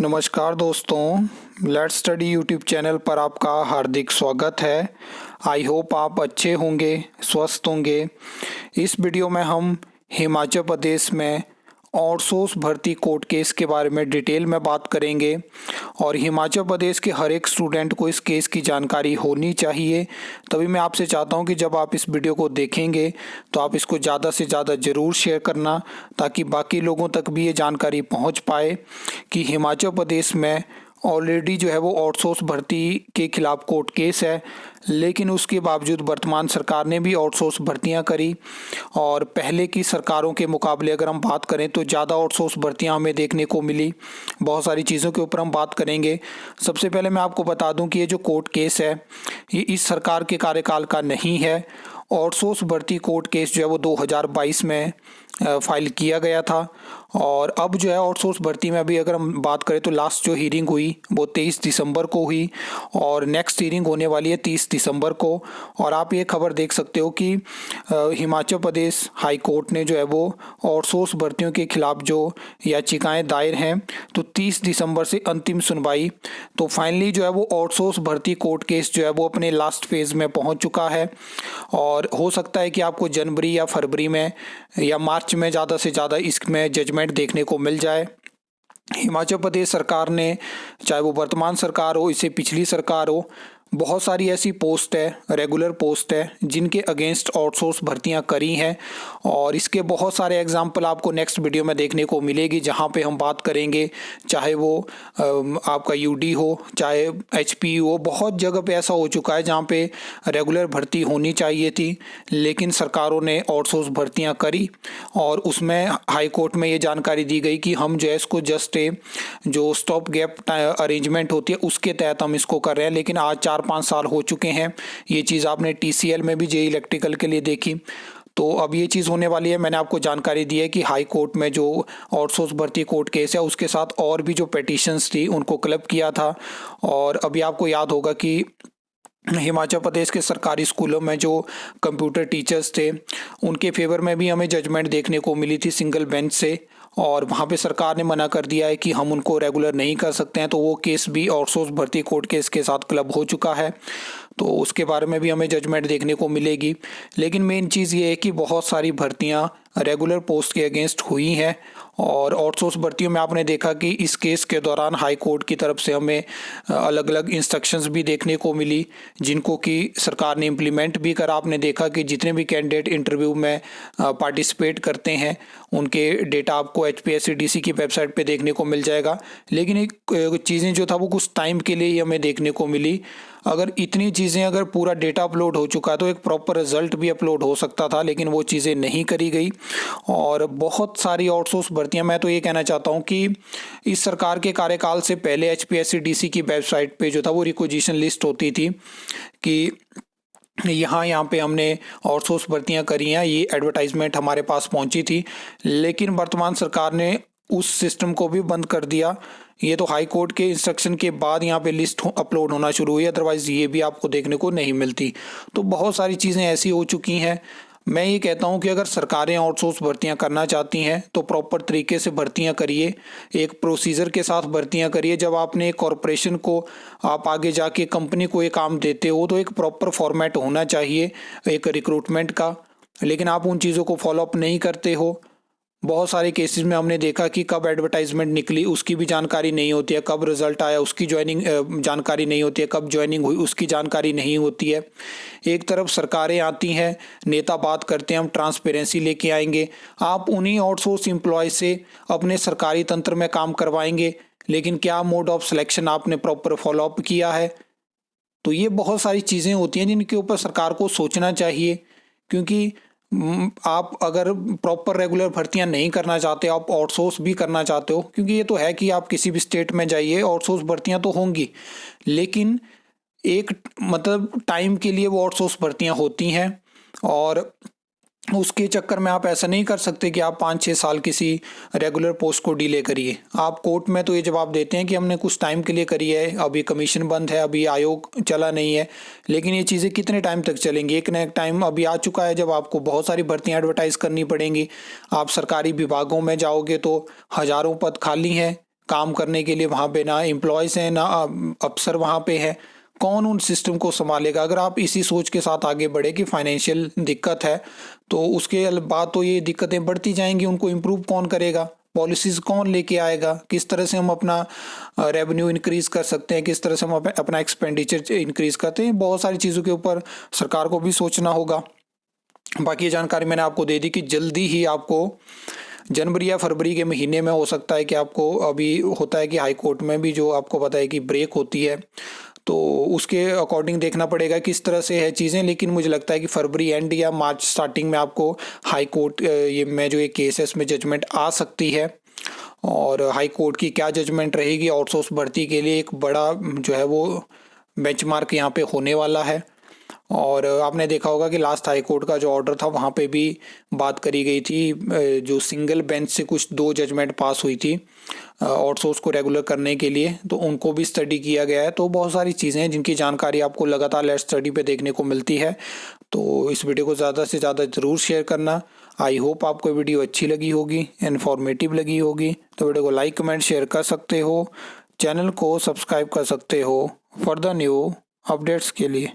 नमस्कार दोस्तों, let's study YouTube channel पर आपका हार्दिक स्वागत है। आई होप आप अच्छे होंगे, स्वस्थ होंगे। इस वीडियो में हम हिमाचल प्रदेश में आउटसोर्स भर्ती कोर्ट केस के बारे में डिटेल में बात करेंगे और हिमाचल प्रदेश के हर एक स्टूडेंट को इस केस की जानकारी होनी चाहिए। तभी मैं आपसे चाहता हूं कि जब आप इस वीडियो को देखेंगे तो आप इसको ज़्यादा से ज़्यादा ज़रूर शेयर करना, ताकि बाकी लोगों तक भी ये जानकारी पहुंच पाए कि हिमाचल प्रदेश में ऑलरेडी जो है वो आउटसोर्स भर्ती के खिलाफ कोर्ट केस है, लेकिन उसके बावजूद वर्तमान सरकार ने भी आउटसोर्स भर्तियां करी और पहले की सरकारों के मुकाबले अगर हम बात करें तो ज़्यादा आउटसोर्स भर्तियां हमें देखने को मिली। बहुत सारी चीज़ों के ऊपर हम बात करेंगे। सबसे पहले मैं आपको बता दूं कि ये जो कोर्ट केस है ये इस सरकार के कार्यकाल का नहीं है। आउटसोर्स भर्ती कोर्ट केस जो है वो 2022 में फाइल किया गया था और अब जो है आउटसोर्स भर्ती में अभी अगर हम बात करें तो लास्ट जो हीयरिंग हुई वो 23 दिसंबर को हुई और नेक्स्ट हीयरिंग होने वाली है 30 दिसंबर को। और आप ये खबर देख सकते हो कि हिमाचल प्रदेश हाई कोर्ट ने जो है वो आउटसोर्स भर्तियों के खिलाफ जो याचिकाएं दायर हैं तो 30 दिसंबर से अंतिम सुनवाई। तो फाइनली जो है वो आउटसोर्स भर्ती कोर्ट केस जो है वो अपने लास्ट फेज में पहुंच चुका है और हो सकता है कि आपको जनवरी या फरवरी में या मार्च में ज़्यादा से ज़्यादा इसमें जजमेंट देखने को मिल जाए। हिमाचल प्रदेश सरकार ने, चाहे वो वर्तमान सरकार हो, इससे पिछली सरकार हो, बहुत सारी ऐसी पोस्ट है, रेगुलर पोस्ट है, जिनके अगेंस्ट आउटसोर्स भर्तियां करी हैं और इसके बहुत सारे एग्जाम्पल आपको नेक्स्ट वीडियो में देखने को मिलेगी, जहां पे हम बात करेंगे। चाहे वो आपका यूडी हो, चाहे एचपीयू हो, बहुत जगह पे ऐसा हो चुका है जहां पे रेगुलर भर्ती होनी चाहिए थी, लेकिन सरकारों ने आउटसोर्स भर्तियां करी और उसमें हाई कोर्ट में ये जानकारी दी गई कि हम जो है इसको जस्ट जो स्टॉप गैप अरेंजमेंट होती है उसके तहत हम इसको कर रहे हैं। लेकिन आज 4-5 साल हो चुके हैं। ये चीज़ आपने टीसीएल में भी जेई इलेक्ट्रिकल के लिए देखी, तो अब ये चीज़ होने वाली है। मैंने आपको जानकारी दी है कि हाई कोर्ट में जो आउटसोर्स भर्ती कोर्ट केस है उसके साथ और भी जो पिटीशंस थी उनको क्लब किया था। और अभी आपको याद होगा कि हिमाचल प्रदेश के सरकारी स्कूलों में जो कंप्यूटर टीचर्स थे उनके फेवर में भी हमें जजमेंट देखने को मिली थी सिंगल बेंच से, और वहाँ पे सरकार ने मना कर दिया है कि हम उनको रेगुलर नहीं कर सकते हैं। तो वो केस भी आउटसोर्स भर्ती कोर्ट केस के साथ क्लब हो चुका है, तो उसके बारे में भी हमें जजमेंट देखने को मिलेगी। लेकिन मेन चीज़ ये है कि बहुत सारी भर्तियाँ रेगुलर पोस्ट के अगेंस्ट हुई हैं और आउटसोर्स भर्तियों में आपने देखा कि इस केस के दौरान हाई कोर्ट की तरफ से हमें अलग अलग इंस्ट्रक्शंस भी देखने को मिली, जिनको कि सरकार ने इम्प्लीमेंट भी करा। आपने देखा कि जितने भी कैंडिडेट इंटरव्यू में पार्टिसिपेट करते हैं उनके डेटा आपको HPSCDC की वेबसाइट पे देखने को मिल जाएगा। लेकिन एक चीज़ें जो था वो कुछ टाइम के लिए ही हमें देखने को मिली। अगर इतनी चीज़ें, अगर पूरा डेटा अपलोड हो चुका तो एक प्रॉपर रिजल्ट भी अपलोड हो सकता था, लेकिन वो चीज़ें नहीं करी गई। और बहुत सारी आउटसोर्स भर्तियां, मैं तो ये कहना चाहता हूं कि इस सरकार के कार्यकाल से पहले HPSCDC की वेबसाइट पे जो था वो रिक्विजिशन लिस्ट होती थी कि यहाँ पे हमने आउटसोर्स भर्तियां करी हैं, ये एडवर्टाइजमेंट हमारे पास पहुंची थी। लेकिन वर्तमान सरकार ने उस सिस्टम को भी बंद कर दिया। ये तो हाई कोर्ट के इंस्ट्रक्शन के बाद यहाँ पे लिस्ट अपलोड होना शुरू हुई, अदरवाइज़ ये भी आपको देखने को नहीं मिलती। तो बहुत सारी चीज़ें ऐसी हो चुकी हैं। मैं ये कहता हूँ कि अगर सरकारें आउटसोर्स भर्तियां करना चाहती हैं तो प्रॉपर तरीके से भर्तियां करिए, एक प्रोसीजर के साथ भर्तियां करिए। जब आपने एक कॉरपोरेशन को, आप आगे जाके कंपनी को ये काम देते हो तो एक प्रॉपर फॉर्मेट होना चाहिए एक रिक्रूटमेंट का, लेकिन आप उन चीज़ों को फॉलोअप नहीं करते हो। बहुत सारे केसेस में हमने देखा कि कब एडवर्टाइजमेंट निकली उसकी भी जानकारी नहीं होती है, कब रिजल्ट आया उसकी ज्वाइनिंग जानकारी नहीं होती है, कब ज्वाइनिंग हुई उसकी जानकारी नहीं होती है। एक तरफ सरकारें आती हैं, नेता बात करते हैं हम ट्रांसपेरेंसी लेके आएंगे, आप उन्हीं आउटसोर्स एम्प्लॉय से अपने सरकारी तंत्र में काम करवाएंगे, लेकिन क्या मोड ऑफ सिलेक्शन आपने प्रॉपर फॉलोअप किया है? तो ये बहुत सारी चीज़ें होती हैं जिनके ऊपर सरकार को सोचना चाहिए, क्योंकि आप अगर प्रॉपर रेगुलर भर्तियां नहीं करना चाहते, आप आउटसोर्स भी करना चाहते हो, क्योंकि ये तो है कि आप किसी भी स्टेट में जाइए आउटसोर्स भर्तियां तो होंगी, लेकिन एक मतलब टाइम के लिए वो आउटसोर्स भर्तियां होती हैं और उसके चक्कर में आप ऐसा नहीं कर सकते कि आप 5-6 साल किसी रेगुलर पोस्ट को डिले करिए। आप कोर्ट में तो ये जवाब देते हैं कि हमने कुछ टाइम के लिए करी है, अभी कमीशन बंद है, अभी आयोग चला नहीं है, लेकिन ये चीज़ें कितने टाइम तक चलेंगी? एक ना एक टाइम अभी आ चुका है जब आपको बहुत सारी भर्तियां एडवर्टाइज करनी पड़ेंगी। आप सरकारी विभागों में जाओगे तो हज़ारों पद खाली हैं, काम करने के लिए वहाँ पे ना एम्प्लॉयज़ हैं ना अफसर वहाँ पे है, कौन उन सिस्टम को संभालेगा। अगर आप इसी सोच के साथ आगे बढ़े कि फाइनेंशियल दिक्कत है तो उसके बाद तो ये दिक्कतें बढ़ती जाएंगी, उनको इम्प्रूव कौन करेगा, पॉलिसीज़ कौन लेके आएगा, किस तरह से हम अपना रेवेन्यू इंक्रीज़ कर सकते हैं, किस तरह से हम अपना एक्सपेंडिचर इंक्रीज़ करते हैं। बहुत सारी चीज़ों के ऊपर सरकार को भी सोचना होगा। बाकी ये जानकारी मैंने आपको दे दी कि जल्दी ही आपको जनवरी या फरवरी के महीने में हो सकता है कि आपको, अभी होता है कि हाई कोर्ट में भी जो आपको पता है कि ब्रेक होती है, तो उसके अकॉर्डिंग देखना पड़ेगा किस तरह से है चीज़ें। लेकिन मुझे लगता है कि फरवरी एंड या मार्च स्टार्टिंग में आपको हाई कोर्ट ये में जो ये केस है इसमें जजमेंट आ सकती है। और हाई कोर्ट की क्या जजमेंट रहेगी आउटसोर्स भर्ती के लिए, एक बड़ा जो है वो बेंचमार्क यहाँ पे होने वाला है। और आपने देखा होगा कि लास्ट हाई कोर्ट का जो ऑर्डर था वहाँ पे भी बात करी गई थी, जो सिंगल बेंच से कुछ 2 जजमेंट पास हुई थी आउटसोर्स को रेगुलर करने के लिए, तो उनको भी स्टडी किया गया है। तो बहुत सारी चीज़ें हैं जिनकी जानकारी आपको लगातार लेट्स स्टडी पे देखने को मिलती है। तो इस वीडियो को ज़्यादा से ज़्यादा ज़रूर शेयर करना। आई होप आपको वीडियो अच्छी लगी होगी, इन्फॉर्मेटिव लगी होगी। तो वीडियो को लाइक कमेंट शेयर कर सकते हो, चैनल को सब्सक्राइब कर सकते हो फॉर द न्यू अपडेट्स के लिए।